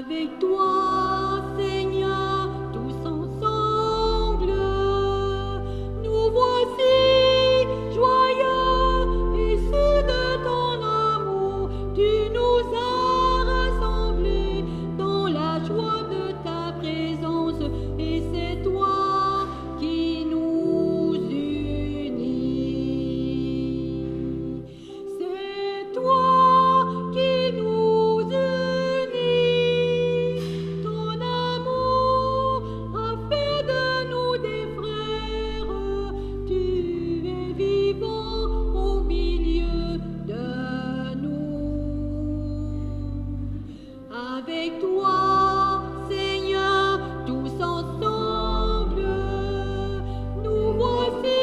Avec toi, Seigneur, tous ensemble, nous voici joyeux, issus de ton amour. Tu nous as rassemblés dans la joie de ta présence, et c'est toi qui nous unit. C'est toi qui nous unit. Ton amour a fait de nous des frères. Tu es vivant au milieu de nous. Avec toi, Seigneur, tous ensemble, nous voici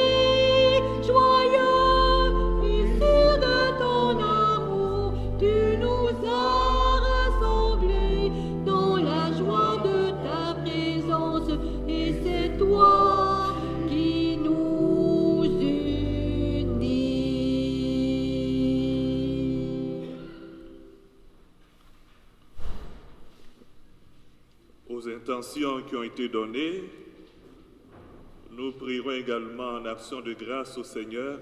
joyeux, issus de ton amour. Tu nous as rassemblés dans la joie de ta présence, et c'est toi qui nous unit. Aux intentions qui ont été données, nous prierons également en action de grâce au Seigneur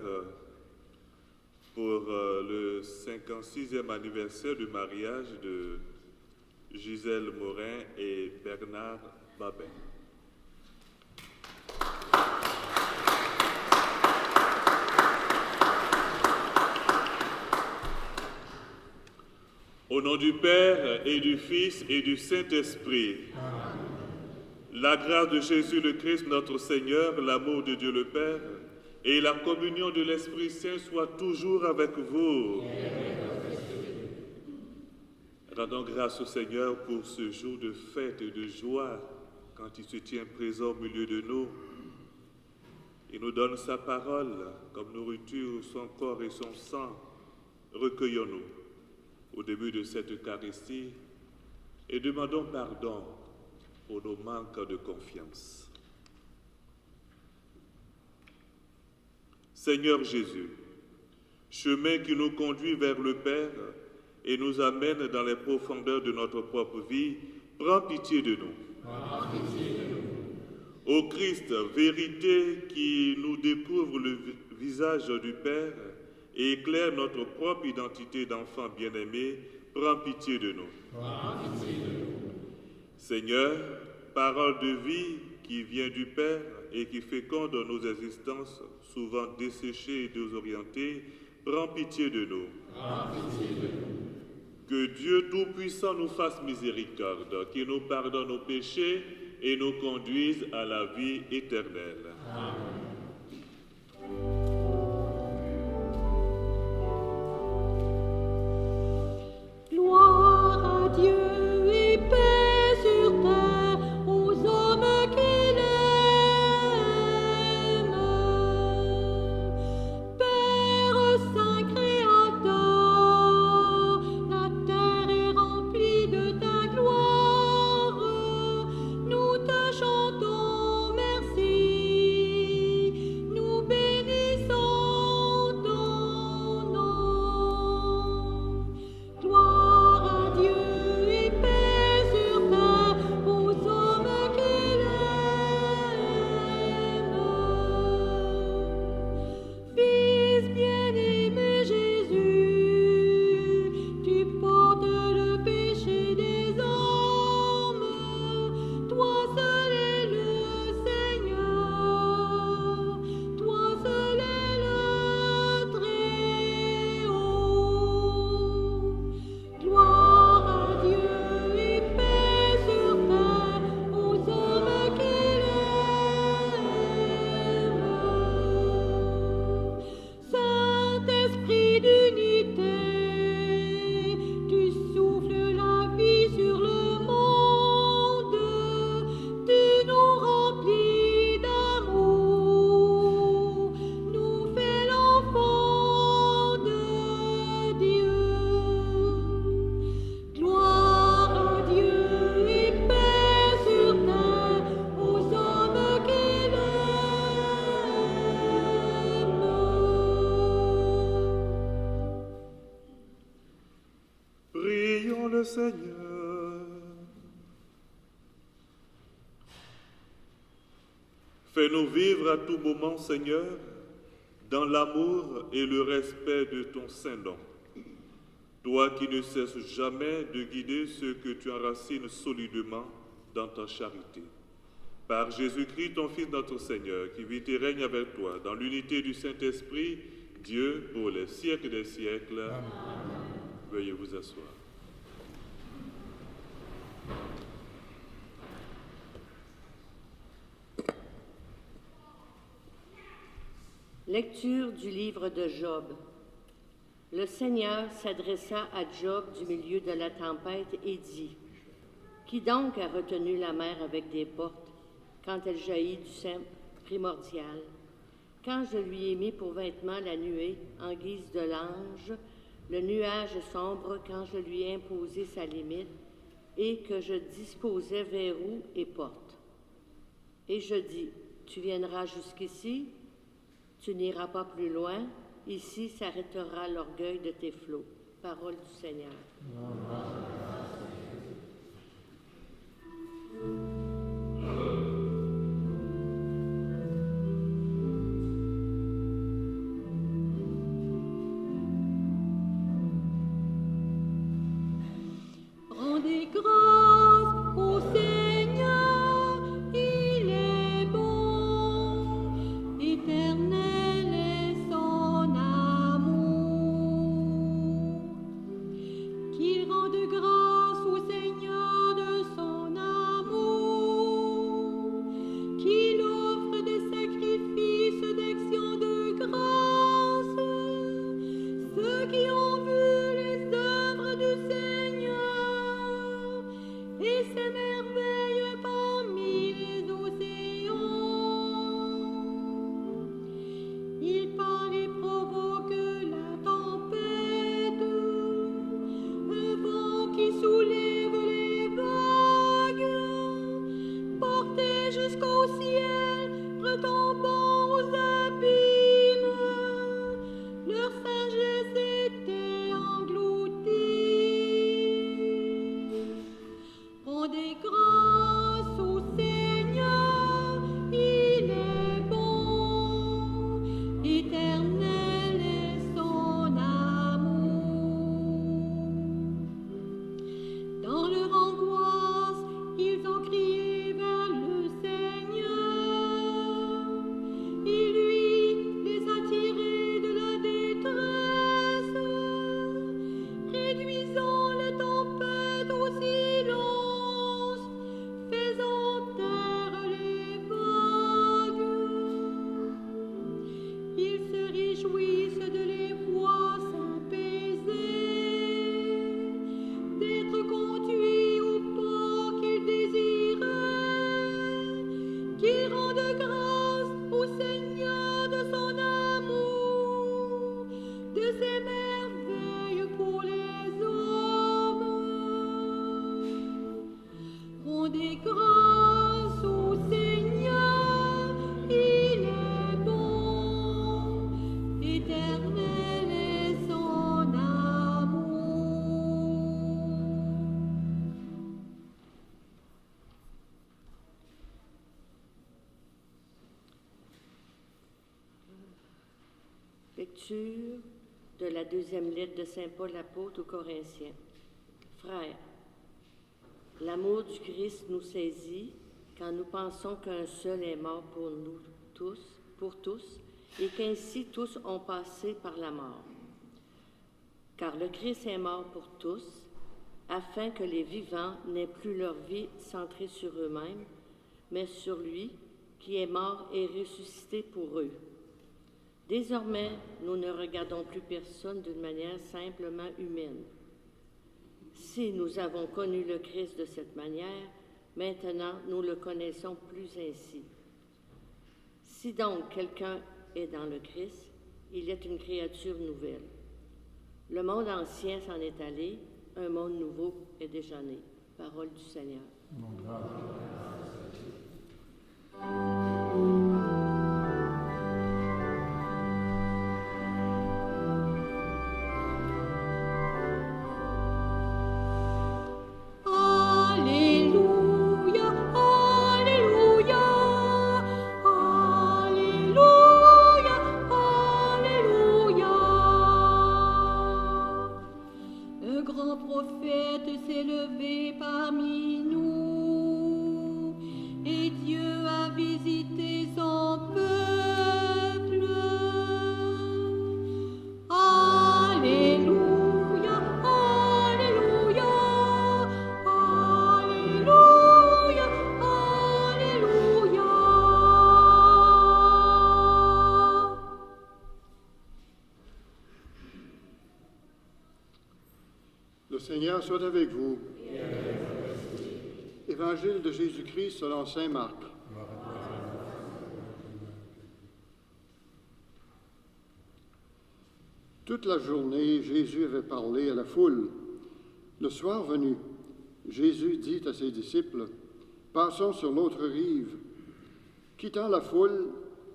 pour le 56e anniversaire du mariage de Gisèle Morin et Bernard Babin. Au nom du Père et du Fils et du Saint-Esprit, la grâce de Jésus le Christ, notre Seigneur, l'amour de Dieu le Père et la communion de l'Esprit Saint soient toujours avec vous. Rendons grâce au Seigneur pour ce jour de fête et de joie quand il se tient présent au milieu de nous. Il nous donne sa parole comme nourriture, son corps et son sang. Recueillons-nous au début de cette Eucharistie et demandons pardon pour nos manques de confiance. Seigneur Jésus, chemin qui nous conduit vers le Père et nous amène dans les profondeurs de notre propre vie, prends pitié de nous. Prends pitié de nous. Ô Christ, vérité qui nous découvre le visage du Père et éclaire notre propre identité d'enfant bien-aimé, prends pitié de nous. Prends pitié de nous. Seigneur, parole de vie qui vient du Père et qui féconde nos existences, souvent desséchées et désorientées, prends pitié de nous. Prends pitié de nous. Que Dieu Tout-Puissant nous fasse miséricorde, qu'il nous pardonne nos péchés et nous conduise à la vie éternelle. Amen. Gloire à Dieu et paix sur terre aux hommes qu'il aime. Père Saint Créateur, la terre est remplie de ta gloire. Nous te chantons merci, nous bénissons ton nom. Gloire à Dieu et paix sur terre aux hommes qu'il aime. Fils bien-aimé Jésus, tu portes le péché des hommes. Toi seul es le Seigneur, toi seul es le Très-Haut. Gloire à Dieu et paix sur terre aux hommes qu'il aime. Saint-Esprit d'unité, tu souffles la vie sur le monde, tu nous remplis d'amour, nous fais l'enfant de Dieu. Gloire à Dieu et paix sur terre aux hommes qu'il aime. Prions le Seigneur. Fais-nous vivre à tout moment, Seigneur, dans l'amour et le respect de ton saint nom. Toi qui ne cesses jamais de guider ceux que tu enracines solidement dans ta charité. Par Jésus-Christ, ton Fils, notre Seigneur, qui vit et règne avec toi dans l'unité du Saint-Esprit, Dieu, pour les siècles des siècles. Amen. Veuillez vous asseoir. Lecture du livre de Job. Le Seigneur s'adressa à Job du milieu de la tempête et dit : « Qui donc a retenu la mer avec des portes, quand elle jaillit du sein primordial? Quand je lui ai mis pour vêtement la nuée en guise de l'ange, le nuage sombre quand je lui ai imposé sa limite, et que je disposais verrous et portes. Et je dis : tu viendras jusqu'ici, tu n'iras pas plus loin, ici s'arrêtera l'orgueil de tes flots. » Parole du Seigneur. Rendez grâce au Seigneur, il est bon, éternel est son amour. Qu'il rende grâce au Seigneur de son amour, qu'il offre des sacrifices d'action de grâce, ceux qui ont vu les œuvres du Seigneur et ses merveilles parmi les océans. Il parle et provoque la tempête, un vent qui soulève les vagues, porté jusqu'au ciel, retombant aux abîmes. Leur sagesse était engloutie. Rendez grâce au Seigneur, il est bon, éternel est son amour. Dans leur angoisse, ils ont crié vers le Seigneur. Il lui les a tirés de la détresse, réduisant la tempête au silence, faisant taire les vagues. Ils se réjouissent de les voir s'apaiser, d'être conduits au port qu'ils désiraient, qu'ils rendent grâce au Seigneur de son amour, de ses merveilles pour les hommes. Rendez grâce au Seigneur, il est bon, éternel est son amour. Lecture de la deuxième lettre de Saint Paul apôtre aux Corinthiens. Frères, l'amour du Christ nous saisit quand nous pensons qu'un seul est mort pour nous tous, et qu'ainsi tous ont passé par la mort. Car le Christ est mort pour tous, afin que les vivants n'aient plus leur vie centrée sur eux-mêmes, mais sur lui qui est mort et ressuscité pour eux. Désormais, nous ne regardons plus personne d'une manière simplement humaine. Si nous avons connu le Christ de cette manière, maintenant nous le connaissons plus ainsi. Si donc quelqu'un est dans le Christ, il est une créature nouvelle. Le monde ancien s'en est allé, un monde nouveau est déjà né. Parole du Seigneur. Alléluia, Alléluia, le grand prophète s'est levé parmi nous, et Dieu a visité son peuple. Alléluia, Alléluia, Alléluia, Alléluia. Le Seigneur soit avec vous. Évangile de Jésus-Christ selon saint Marc. Toute la journée, Jésus avait parlé à la foule. Le soir venu, Jésus dit à ses disciples, « Passons sur l'autre rive. » Quittant la foule,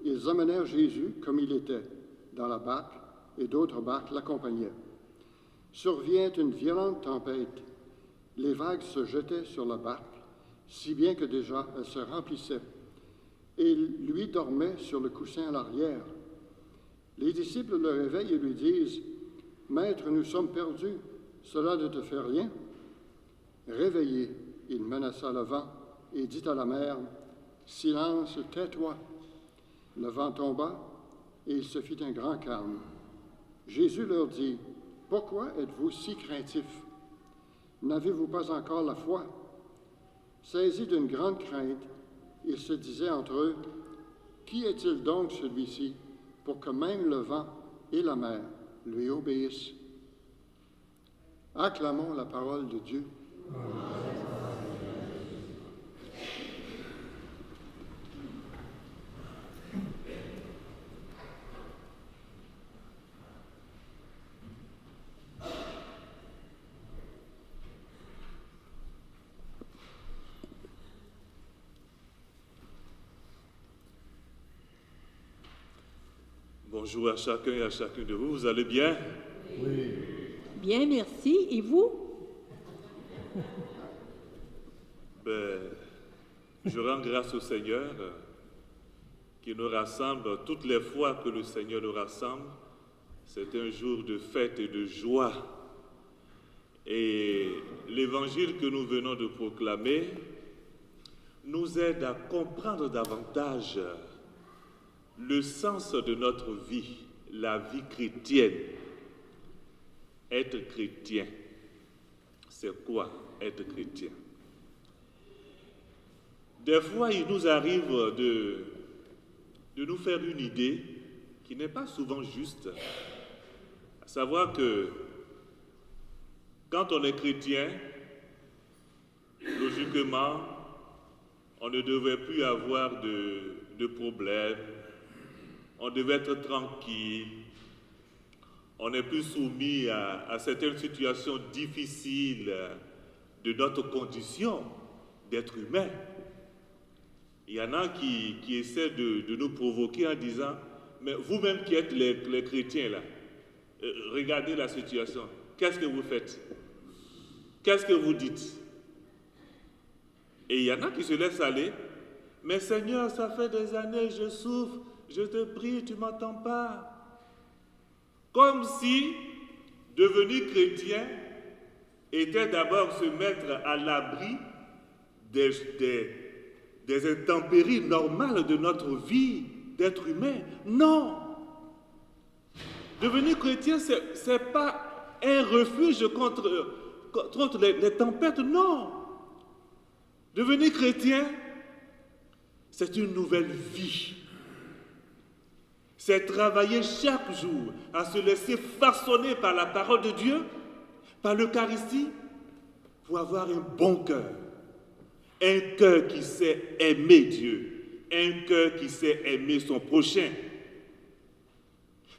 ils amenèrent Jésus comme il était, dans la barque, et d'autres barques l'accompagnaient. Survient une violente tempête. Les vagues se jetaient sur la barque, si bien que déjà elle se remplissait, et lui dormait sur le coussin à l'arrière. Les disciples le réveillent et lui disent, « Maître, nous sommes perdus, cela ne te fait rien? » Réveillé, il menaça le vent et dit à la mer, « Silence, tais-toi. » Le vent tomba et il se fit un grand calme. Jésus leur dit, « Pourquoi êtes-vous si craintifs? N'avez-vous pas encore la foi? » Saisis d'une grande crainte, ils se disaient entre eux, « Qui est-il donc celui-ci pour que même le vent et la mer lui obéissent? » Acclamons la parole de Dieu. Bonjour à chacun et à chacune de vous, vous allez bien? Oui. Bien, merci. Et vous? Je rends grâce au Seigneur qui nous rassemble toutes les fois que le Seigneur nous rassemble. C'est un jour de fête et de joie. Et l'évangile que nous venons de proclamer nous aide à comprendre davantage le sens de notre vie, la vie chrétienne. Être chrétien, c'est quoi être chrétien? Des fois, il nous arrive de nous faire une idée qui n'est pas souvent juste, à savoir que quand on est chrétien, logiquement, on ne devrait plus avoir de problèmes, on devait être tranquille, on n'est plus soumis à certaines situations difficiles de notre condition d'être humain. Il y en a qui essaient de nous provoquer en disant, mais vous-même qui êtes les chrétiens là, regardez la situation, qu'est-ce que vous faites? Qu'est-ce que vous dites? Et il y en a qui se laissent aller, mais Seigneur, ça fait des années, je souffre, je te prie, tu ne m'entends pas. Comme si devenir chrétien était d'abord se mettre à l'abri des intempéries normales de notre vie d'être humain. Non! Devenir chrétien, ce n'est pas un refuge contre les tempêtes, non! Devenir chrétien, c'est une nouvelle vie. C'est travailler chaque jour à se laisser façonner par la parole de Dieu, par l'Eucharistie, pour avoir un bon cœur. Un cœur qui sait aimer Dieu, un cœur qui sait aimer son prochain.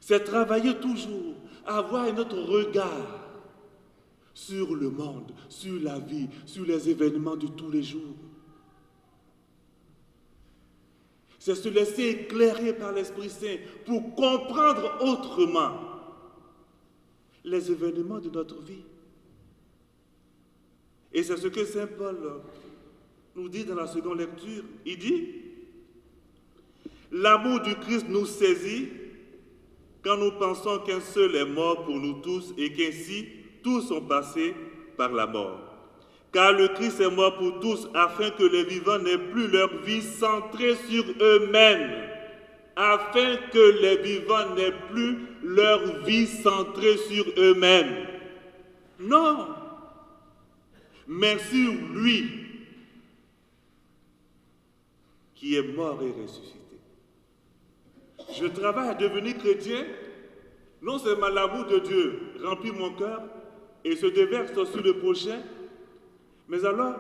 C'est travailler toujours à avoir un autre regard sur le monde, sur la vie, sur les événements de tous les jours. C'est se laisser éclairer par l'Esprit Saint pour comprendre autrement les événements de notre vie. Et c'est ce que Saint Paul nous dit dans la seconde lecture. Il dit, « L'amour du Christ nous saisit quand nous pensons qu'un seul est mort pour nous tous et qu'ainsi tous sont passés par la mort. Car le Christ est mort pour tous, afin que les vivants n'aient plus leur vie centrée sur eux-mêmes. Afin que les vivants n'aient plus leur vie centrée sur eux-mêmes. Non, mais sur lui, qui est mort et ressuscité. Je travaille à devenir chrétien, non seulement l'amour de Dieu remplit mon cœur et se déverse sur le prochain, mais alors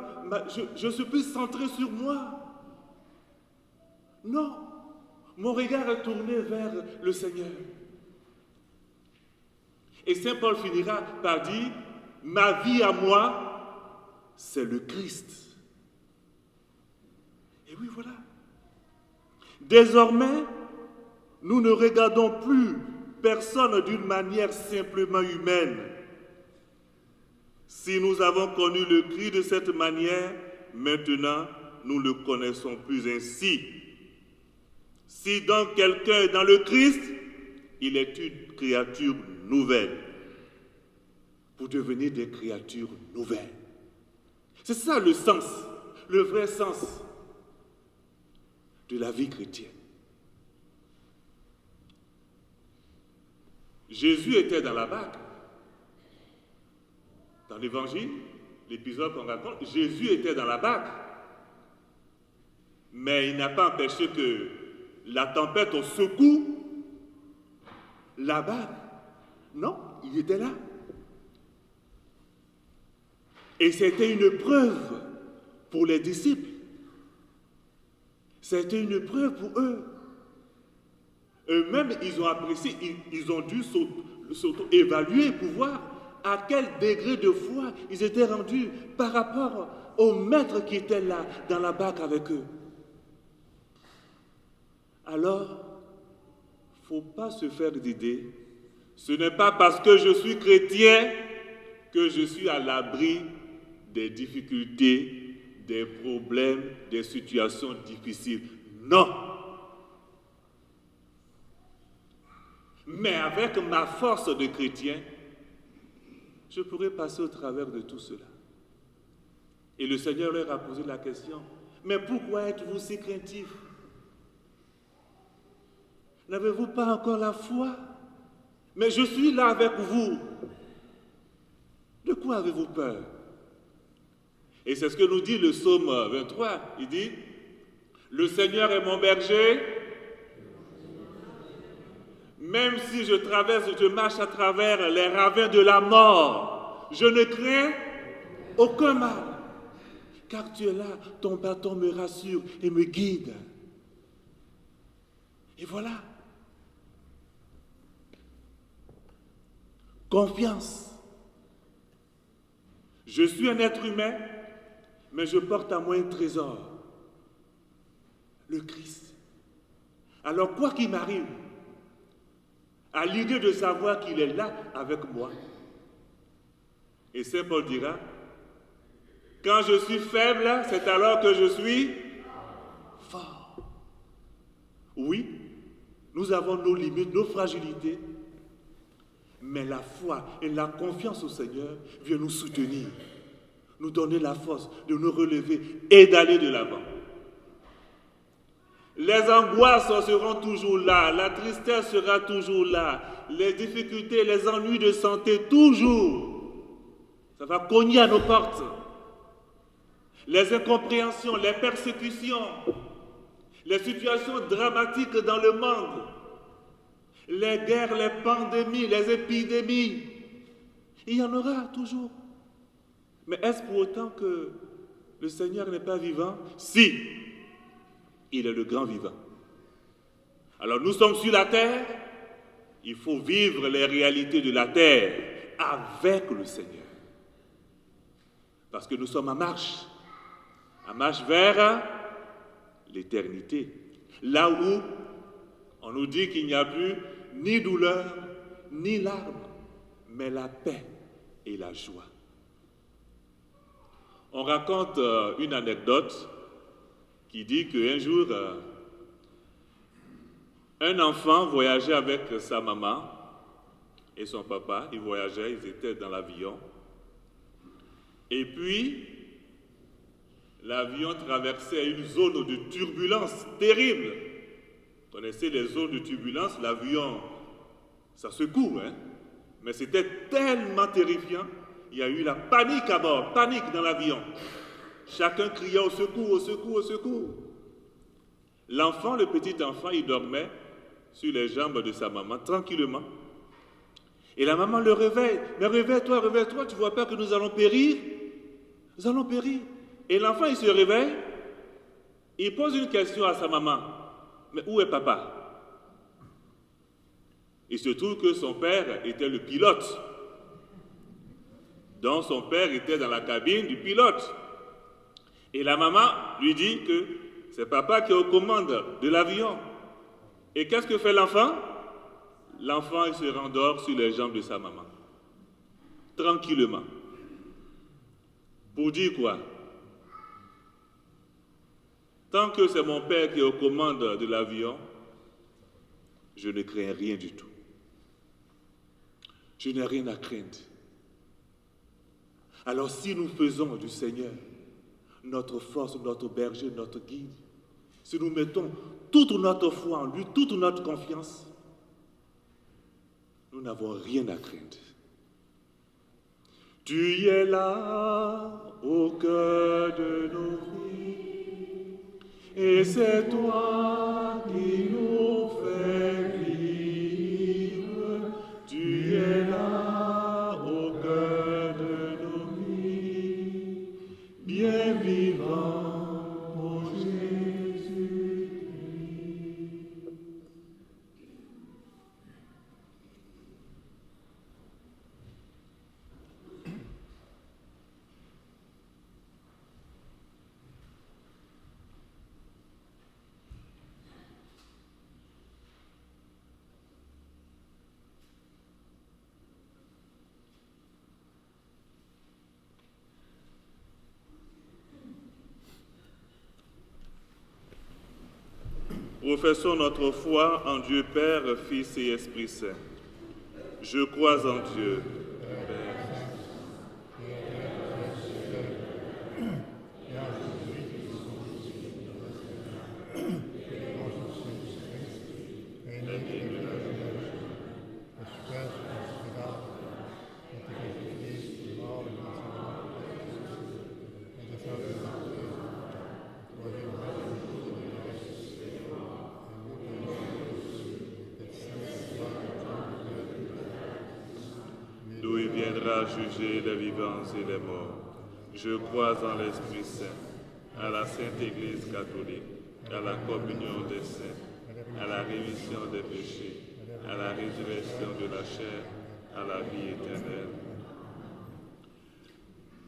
je suis plus centré sur moi. Non, mon regard est tourné vers le Seigneur. Et Saint Paul finira par dire, ma vie à moi, c'est le Christ. Et oui, voilà. Désormais, nous ne regardons plus personne d'une manière simplement humaine. Si nous avons connu le Christ de cette manière, maintenant, nous ne le connaissons plus ainsi. Si donc quelqu'un est dans le Christ, il est une créature nouvelle. Pour devenir des créatures nouvelles. C'est ça le sens, le vrai sens de la vie chrétienne. Jésus était dans la barque. Dans l'évangile, l'épisode qu'on raconte, Jésus était dans la barque. Mais il n'a pas empêché que la tempête secoue la barque. Non, il était là. Et c'était une preuve pour les disciples. C'était une preuve pour eux. Eux-mêmes, ils ont apprécié, ils ont dû s'auto-évaluer pour voir à quel degré de foi ils étaient rendus par rapport au maître qui était là, dans la barque avec eux. Alors, il ne faut pas se faire d'idée. Ce n'est pas parce que je suis chrétien que je suis à l'abri des difficultés, des problèmes, des situations difficiles. Non. Mais avec ma force de chrétien, je pourrais passer au travers de tout cela. Et le Seigneur leur a posé la question, mais pourquoi êtes-vous si craintifs? N'avez-vous pas encore la foi? Mais je suis là avec vous. De quoi avez-vous peur? Et c'est ce que nous dit le psaume 23. Il dit, le Seigneur est mon berger. Même si je marche à travers les ravins de la mort, je ne crains aucun mal. Car tu es là, ton bâton me rassure et me guide. Et voilà. Confiance. Je suis un être humain, mais je porte à moi un trésor. Le Christ. Alors quoi qu'il m'arrive, à l'idée de savoir qu'il est là avec moi. Et Saint Paul dira, quand je suis faible, c'est alors que je suis fort. Oui, nous avons nos limites, nos fragilités, mais la foi et la confiance au Seigneur viennent nous soutenir, nous donner la force de nous relever et d'aller de l'avant. Les angoisses seront toujours là, la tristesse sera toujours là, les difficultés, les ennuis de santé, toujours. Ça va cogner à nos portes. Les incompréhensions, les persécutions, les situations dramatiques dans le monde, les guerres, les pandémies, les épidémies, il y en aura toujours. Mais est-ce pour autant que le Seigneur n'est pas vivant? Si, il est le grand vivant. Alors nous sommes sur la terre, il faut vivre les réalités de la terre avec le Seigneur. Parce que nous sommes en marche vers l'éternité. Là où on nous dit qu'il n'y a plus ni douleur, ni larmes, mais la paix et la joie. On raconte une anecdote qui dit qu'un jour, un enfant voyageait avec sa maman et son papa, ils voyageaient, ils étaient dans l'avion. Et puis, l'avion traversait une zone de turbulence terrible. Vous connaissez les zones de turbulence, l'avion, ça secoue, hein? Mais c'était tellement terrifiant, il y a eu la panique à bord, panique dans l'avion. Chacun criait au secours, au secours, au secours. L'enfant, le petit enfant, il dormait sur les jambes de sa maman, tranquillement. Et la maman le réveille. Mais réveille-toi, tu vois pas que nous allons périr? Nous allons périr. Et l'enfant, il se réveille, il pose une question à sa maman. Mais où est papa? Il se trouve que son père était le pilote. Donc son père était dans la cabine du pilote. Et la maman lui dit que c'est papa qui est aux commandes de l'avion. Et qu'est-ce que fait l'enfant? L'enfant, il se rendort sur les jambes de sa maman. Tranquillement. Pour dire quoi? Tant que c'est mon père qui est aux commandes de l'avion, je ne crains rien du tout. Je n'ai rien à craindre. Alors si nous faisons du Seigneur notre force, notre berger, notre guide, si nous mettons toute notre foi en lui, toute notre confiance, nous n'avons rien à craindre. Tu es là au cœur de nos vies, et c'est toi qui nous fais vivre. Tu es là au cœur de nos vies, bien vivant, ô Jésus. Professons notre foi en Dieu Père, Fils et Esprit Saint. Je crois en Dieu, Père. D'où il viendra juger les vivants et les morts. Je crois en l'Esprit Saint, à la Sainte Église catholique, à la communion des saints, à la rémission des péchés, à la résurrection de la chair, à la vie éternelle.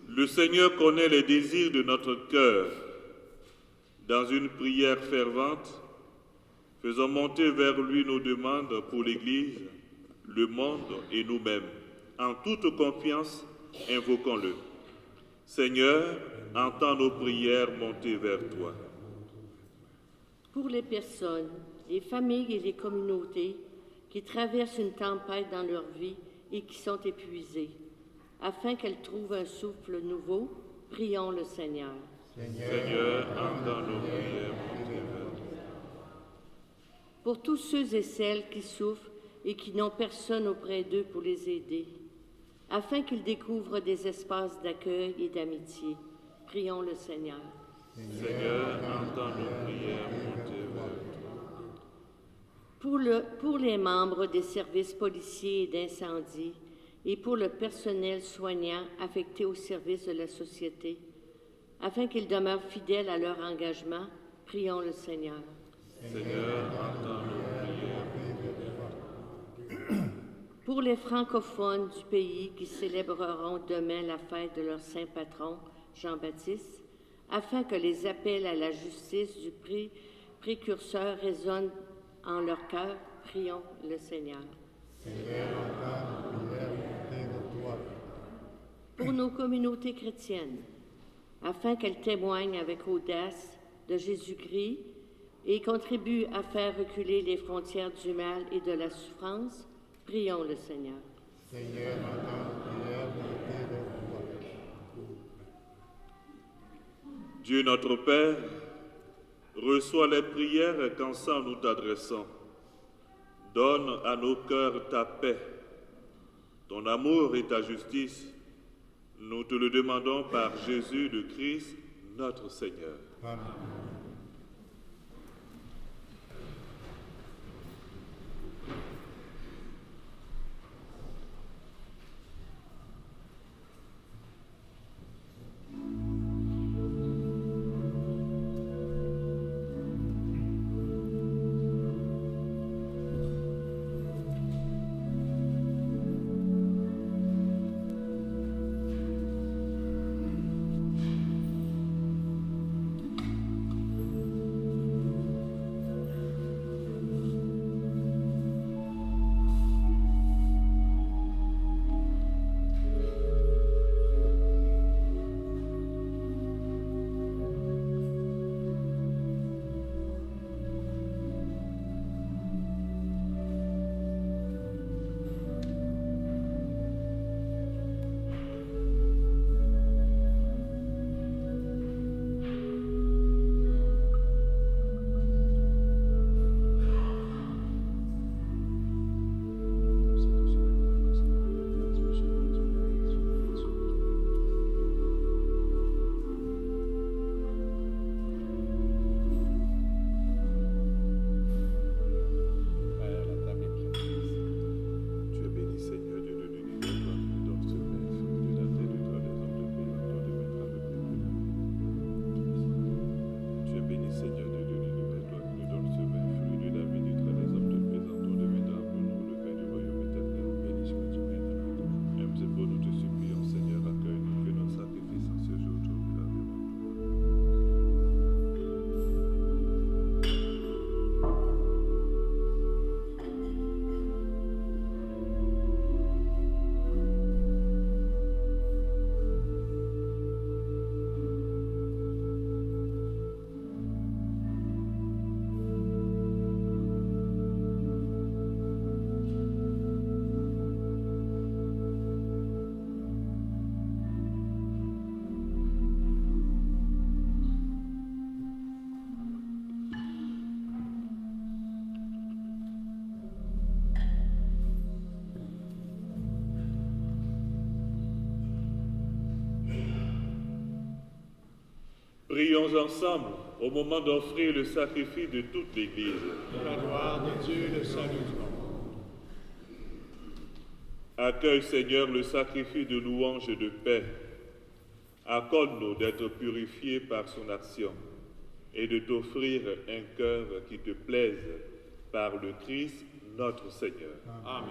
Le Seigneur connaît les désirs de notre cœur. Dans une prière fervente, faisons monter vers lui nos demandes pour l'Église, le monde et nous-mêmes. En toute confiance, invoquons-le. Seigneur, entends nos prières montées vers toi. Pour les personnes, les familles et les communautés qui traversent une tempête dans leur vie et qui sont épuisées, afin qu'elles trouvent un souffle nouveau, prions le Seigneur. Seigneur, entends nos prières montées vers toi. Pour tous ceux et celles qui souffrent et qui n'ont personne auprès d'eux pour les aider, afin qu'ils découvrent des espaces d'accueil et d'amitié, prions le Seigneur. Seigneur, entends nos prières montées vers toi. Pour les membres des services policiers et d'incendie et pour le personnel soignant affecté au service de la société, afin qu'ils demeurent fidèles à leur engagement, prions le Seigneur. Seigneur, entends nos prières. Pour les francophones du pays qui célébreront demain la fête de leur saint patron, Jean-Baptiste, afin que les appels à la justice du précurseur résonnent en leur cœur, prions le Seigneur. Pour nos communautés chrétiennes, afin qu'elles témoignent avec audace de Jésus-Christ et contribuent à faire reculer les frontières du mal et de la souffrance, prions le Seigneur. Seigneur, entends nos prières et réponds. Dieu notre Père, reçois les prières qu'ensemble nous t'adressons. Donne à nos cœurs ta paix, ton amour et ta justice. Nous te le demandons par Jésus le Christ, notre Seigneur. Amen. Prions ensemble au moment d'offrir le sacrifice de toute l'Église. Pour la gloire de Dieu, le salut du monde. Accueille, Seigneur, le sacrifice de louange et de paix. Accorde-nous d'être purifiés par son action et de t'offrir un cœur qui te plaise par le Christ, notre Seigneur. Amen.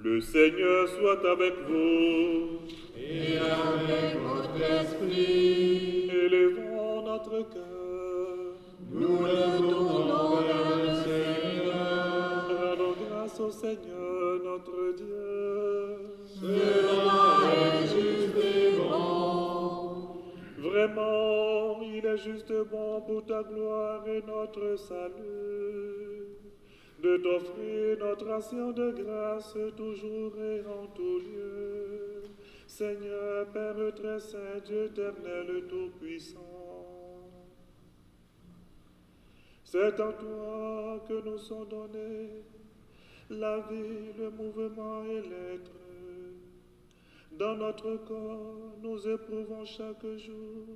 Le Seigneur soit avec vous. Et avec votre esprit, Élevons notre cœur. nous le tournons vers le Seigneur. Rendons grâce au Seigneur, notre Dieu. Cela est juste et bon. Vraiment, il est juste bon pour ta gloire et notre salut de t'offrir notre action de grâce toujours et en tout lieu. Seigneur, Père très saint, Dieu éternel, tout-puissant, c'est en toi que nous sont donnés la vie, le mouvement et l'être. Dans notre corps, nous éprouvons chaque jour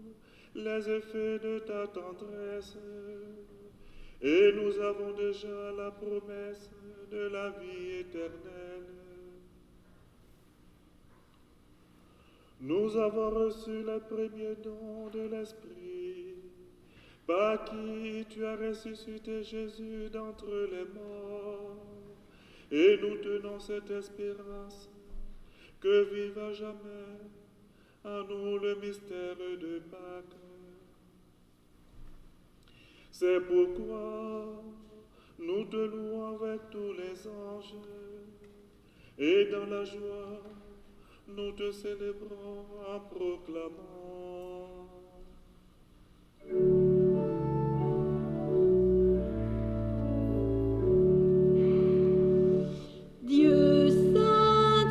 les effets de ta tendresse. Et nous avons déjà la promesse de la vie éternelle. Nous avons reçu le premier don de l'Esprit, par qui tu as ressuscité Jésus d'entre les morts. Et nous tenons cette espérance que vive à jamais en nous le mystère de Pâques. C'est pourquoi nous te louons avec tous les anges, et dans la joie, nous te célébrons en proclamant. Dieu saint,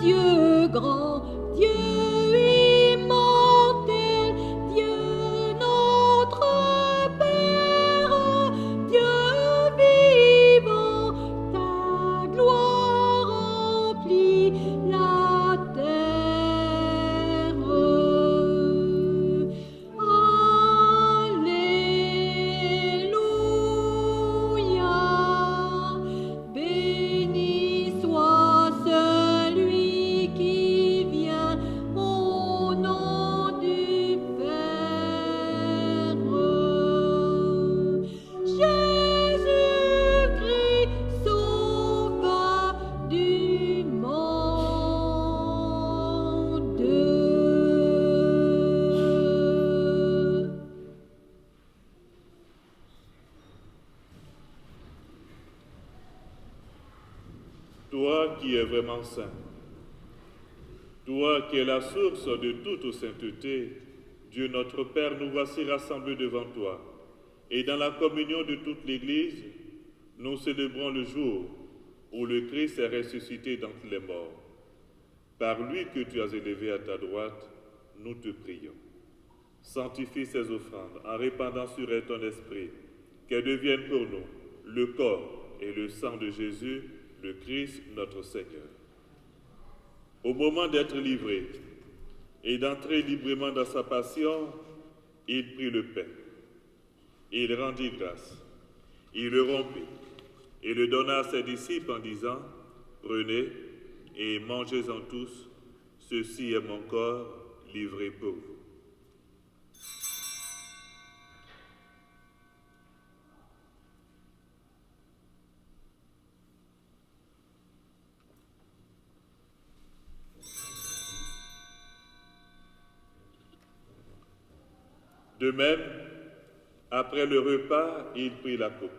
qui es vraiment saint. Toi qui es la source de toute sainteté, Dieu notre Père, nous voici rassemblés devant toi. Et dans la communion de toute l'Église, nous célébrons le jour où le Christ est ressuscité d'entre les morts. Par lui que tu as élevé à ta droite, nous te prions. Sanctifie ces offrandes en répandant sur elles ton esprit, qu'elles deviennent pour nous le corps et le sang de Jésus, le Christ notre Seigneur. Au moment d'être livré et d'entrer librement dans sa passion, il prit le pain. Il rendit grâce. Il le rompit et le donna à ses disciples en disant, « Prenez et mangez-en tous, ceci est mon corps livré pour vous. » De même, après le repas, il prit la coupe.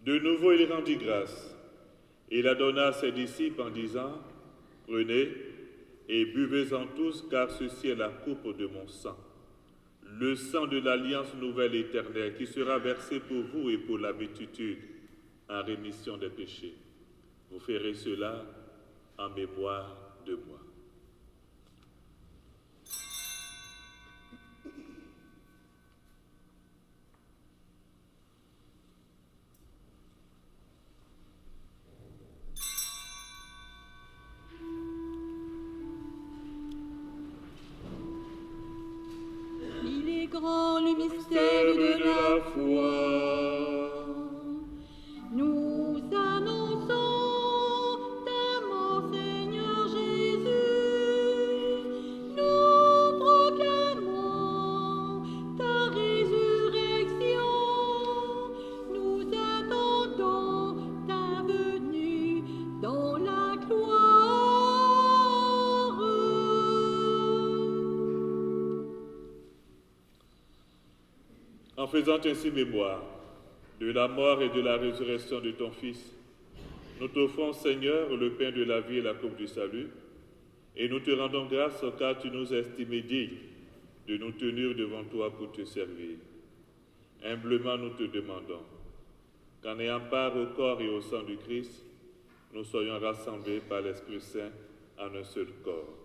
De nouveau, il rendit grâce. Il la donna à ses disciples en disant, « Prenez et buvez-en tous, car ceci est la coupe de mon sang, le sang de l'alliance nouvelle éternelle qui sera versé pour vous et pour la multitude en rémission des péchés. Vous ferez cela en mémoire de moi. » Grand le mystère de la foi. Nous annonçons ta mort, Seigneur Jésus. Nous proclamons ta résurrection. Nous attendons ta venue dans la gloire. En faisant ainsi mémoire de la mort et de la résurrection de ton Fils, nous t'offrons, Seigneur, le pain de la vie et la coupe du salut, et nous te rendons grâce car tu nous as estimés dignes de nous tenir devant toi pour te servir. Humblement nous te demandons qu'en ayant part au corps et au sang du Christ, nous soyons rassemblés par l'Esprit Saint en un seul corps.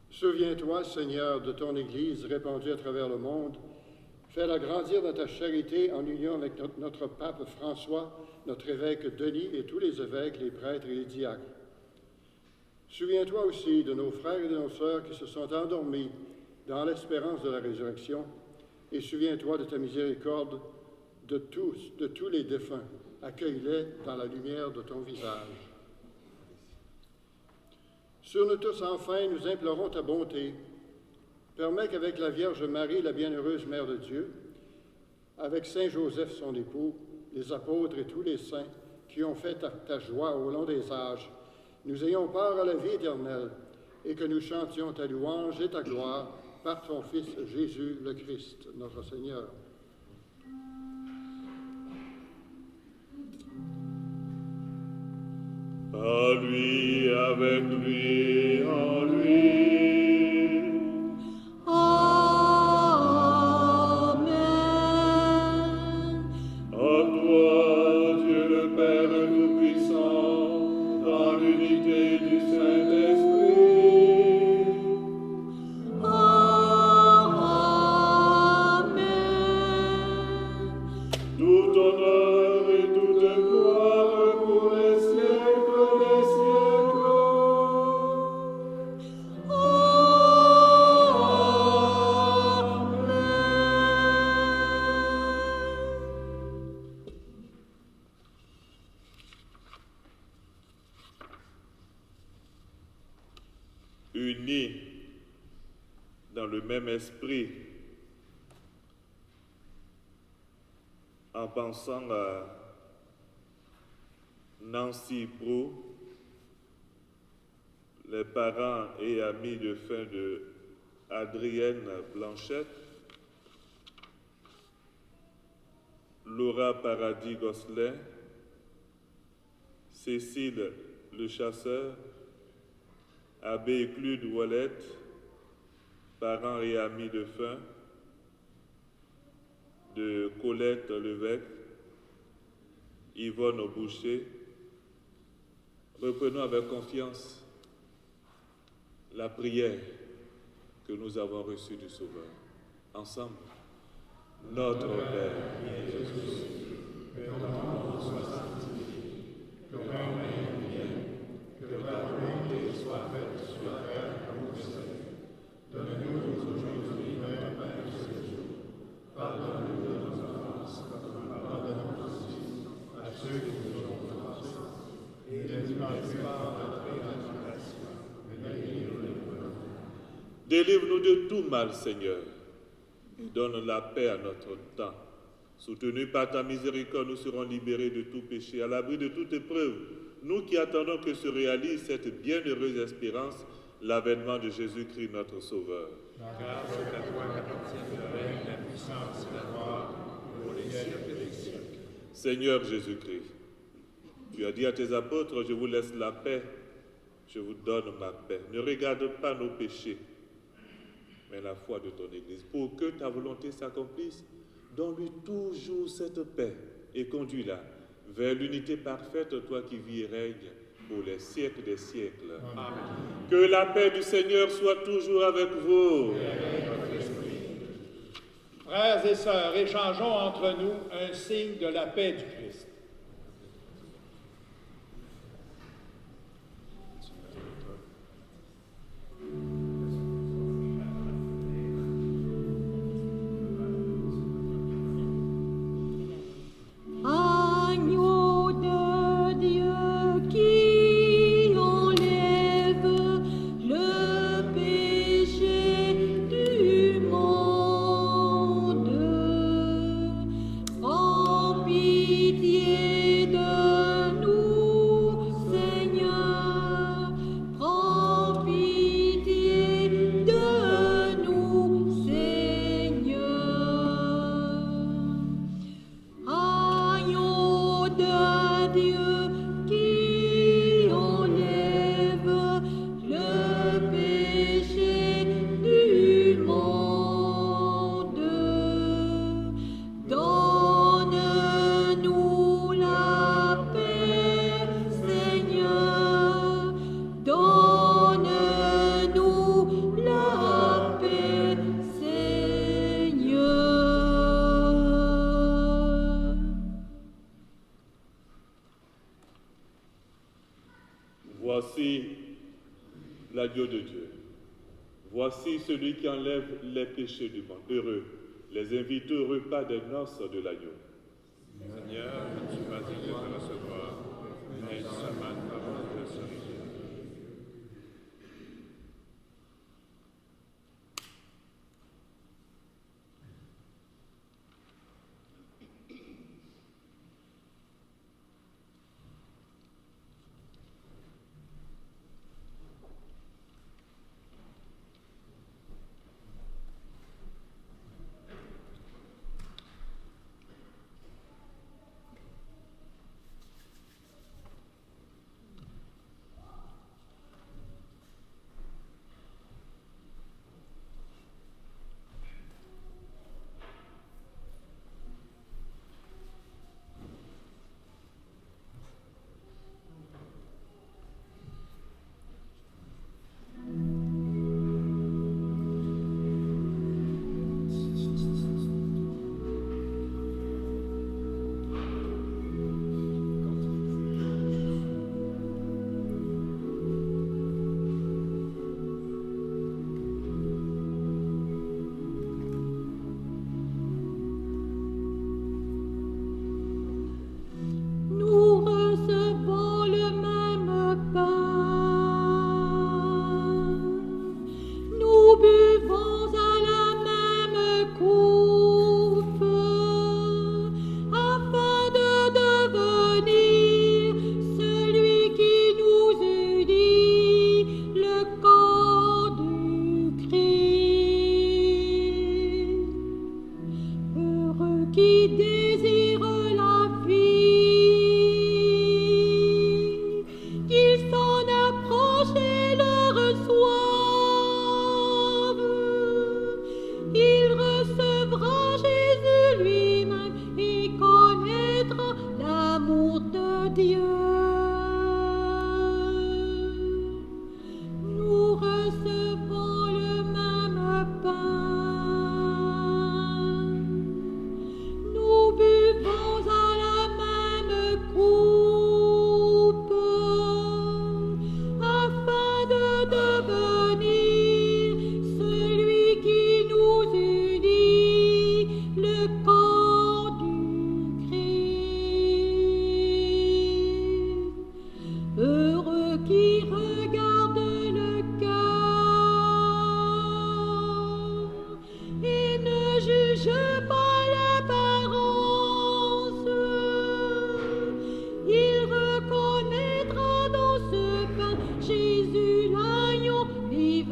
Souviens-toi, Seigneur, de ton Église répandue à travers le monde. Fais-la grandir dans ta charité en union avec notre pape François, notre évêque Denis et tous les évêques, les prêtres et les diacres. Souviens-toi aussi de nos frères et de nos sœurs qui se sont endormis dans l'espérance de la résurrection, et souviens-toi de ta miséricorde de tous les défunts. Accueille-les dans la lumière de ton visage. Sur nous tous, enfin, nous implorons ta bonté. Permets qu'avec la Vierge Marie, la bienheureuse Mère de Dieu, avec Saint Joseph, son époux, les apôtres et tous les saints qui ont fait ta joie au long des âges, nous ayons part à la vie éternelle et que nous chantions ta louange et ta gloire par ton Fils Jésus le Christ, notre Seigneur. À lui, avec lui, en lui. Amen. À toi, Dieu le Père Tout-Puissant, dans l'unité du Saint-Esprit. Amen. Tout honneur et toute gloire pour les siècles des siècles. Unis dans le même esprit, en pensant à Nancy Prou, les parents et amis de fin de Adrienne Blanchette, Laura Paradis Gosselin, Cécile le chasseur, Abbé Claude Ouellette, parents et amis de fin, de Colette Levesque, Yvonne Boucher, reprenons avec confiance la prière que nous avons reçue du Sauveur. Ensemble, notre Père, Jésus, que ton nom soit sanctifié, que ton règne vienne, que ta volonté soit faite sur la terre comme au ciel. Donne-nous aujourd'hui notre pain de ce jour. Pardonne-nous de nos offenses, comme nous pardonnons aussi à ceux qui nous ont offensés. Et ne nous mets pas en notre tentation, mais délivre-nous du mal. Délivre-nous de tout mal, Seigneur, et donne la paix à notre temps. Soutenus par ta miséricorde, nous serons libérés de tout péché, à l'abri de toute épreuve. Nous qui attendons que se réalise cette bienheureuse espérance, l'avènement de Jésus-Christ, notre Sauveur. Grâce à toi qu'appartiennent le règne, la puissance et la gloire pour les siècles des siècles. Seigneur Jésus-Christ, tu as dit à tes apôtres, je vous laisse la paix, je vous donne ma paix. Ne regarde pas nos péchés, mais la foi de ton Église. Pour que ta volonté s'accomplisse, donne-lui toujours cette paix et conduis-la vers l'unité parfaite, toi qui vis et règnes pour les siècles des siècles. Amen. Que la paix du Seigneur soit toujours avec vous. Frères et sœurs, échangeons entre nous un signe de la paix du Christ. Agneau de Dieu qui enlève le péché du monde, prends pitié de nous, Seigneur, prends pitié de nous, Seigneur. Agneau de Dieu qui enlève le péché du monde, donne-nous la paix, Seigneur, donne-nous la paix, Seigneur. Voici l'agneau de Dieu. Voici celui qui enlève les péchés du monde. Heureux les invités au repas des noces de l'agneau. Seigneur, tu m'as dit de te recevoir, mais seulement une parole de salut. Nous recevons le même pain, nous buvons à la même coupe, afin de devenir celui qui nous unit, le corps du Christ. Heureux qui désire la vie,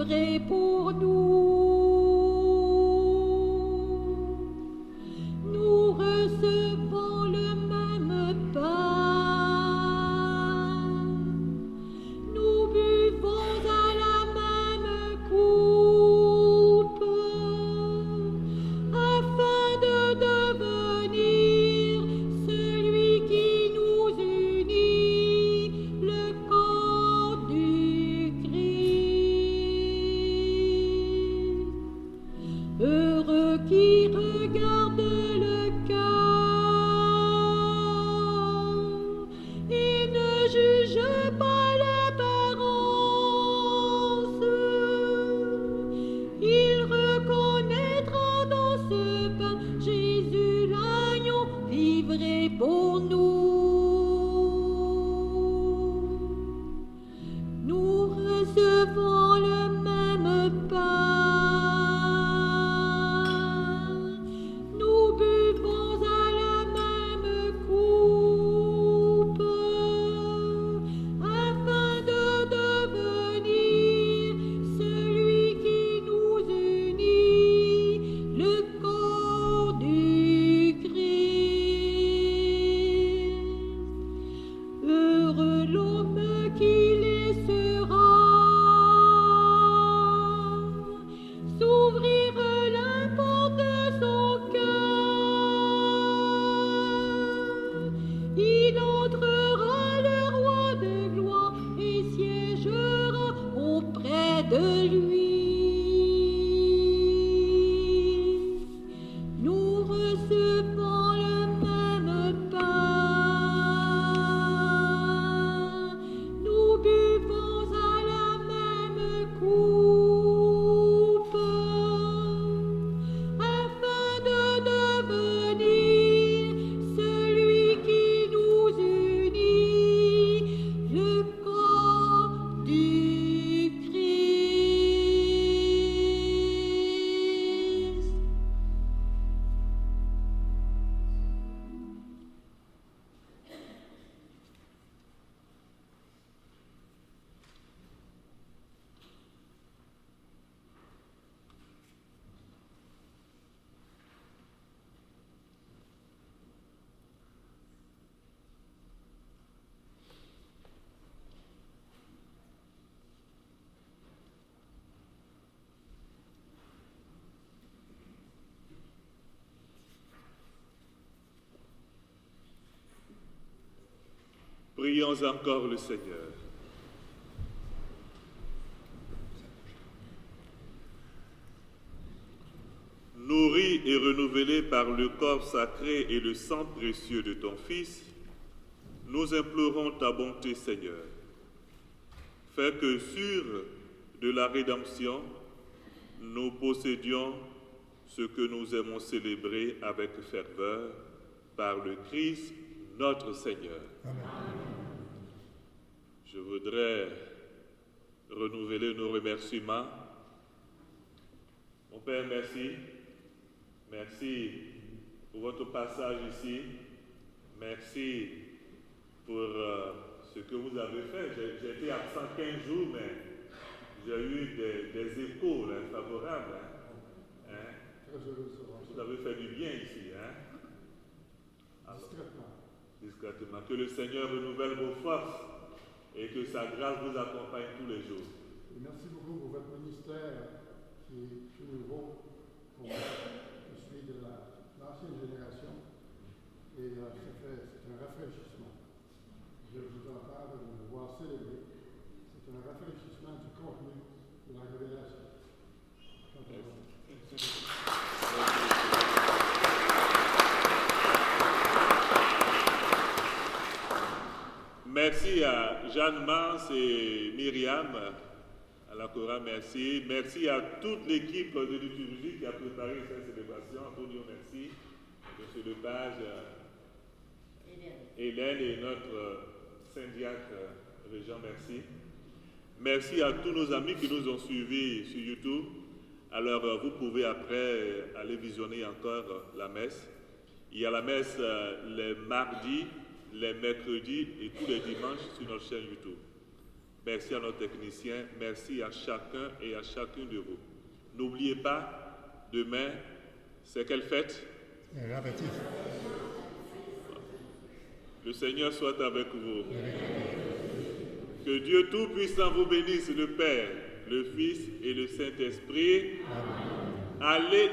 livré pour nous. Nous recevons le même pain. Nous buvons à la même coupe, afin de devenir celui qui nous unit, le corps du Christ. Heureux qui regarde le cœur et ne juge pas l'apparence. Il reconnaîtra dans ce pain Jésus l'agneau livré pour nous. Nous recevons le même pain. Nous buvons à la même coupe, afin de devenir celui qui nous unit, le corps du Christ. Heureux l'homme qui laissera s'ouvrir la porte de son cœur. Il entrera le roi de gloire et siégera auprès de lui. Nous recevons le même pain. Nous buvons à la même coupe, afin de devenir celui qui nous unit, le corps du Christ. Prions encore le Seigneur. Nourris et renouvelés par le corps sacré et le sang précieux de ton Fils, nous implorons ta bonté, Seigneur. Fais que, sûrs de la rédemption, nous possédions ce que nous aimons célébrer avec ferveur par le Christ, notre Seigneur. Je voudrais renouveler nos remerciements. Mon Père, merci. Merci pour votre passage ici. Merci pour ce que vous avez fait. J'ai été absent 15 jours, mais j'ai eu des échos là, favorables. Vous avez fait du bien ici. Alors, discrètement. Que le Seigneur renouvelle vos forces et que sa grâce vous accompagne tous les jours. Et merci beaucoup pour votre ministère qui est tout nouveau pour moi. Je suis de l'ancienne génération et c'est un rafraîchissement. Je vous en parle de me voir célébrer. C'est un rafraîchissement du contenu de la révélation. Merci à Jeanne Mars et Myriam, à la Cora, merci. Merci à toute l'équipe de liturgie qui a préparé cette célébration. Antonio, merci. M. Lepage, Hélène et notre syndiaque Régent, merci. Merci à tous nos amis qui nous ont suivis sur YouTube. Alors, vous pouvez après aller visionner encore la messe. Il y a la messe les mardis, les mercredis et tous les dimanches sur notre chaîne YouTube. Merci à nos techniciens. Merci à chacun et à chacune de vous. N'oubliez pas, demain, c'est quelle fête? L'apéritif. Le Seigneur soit avec vous. Que Dieu Tout-Puissant vous bénisse, le Père, le Fils et le Saint-Esprit. Allez.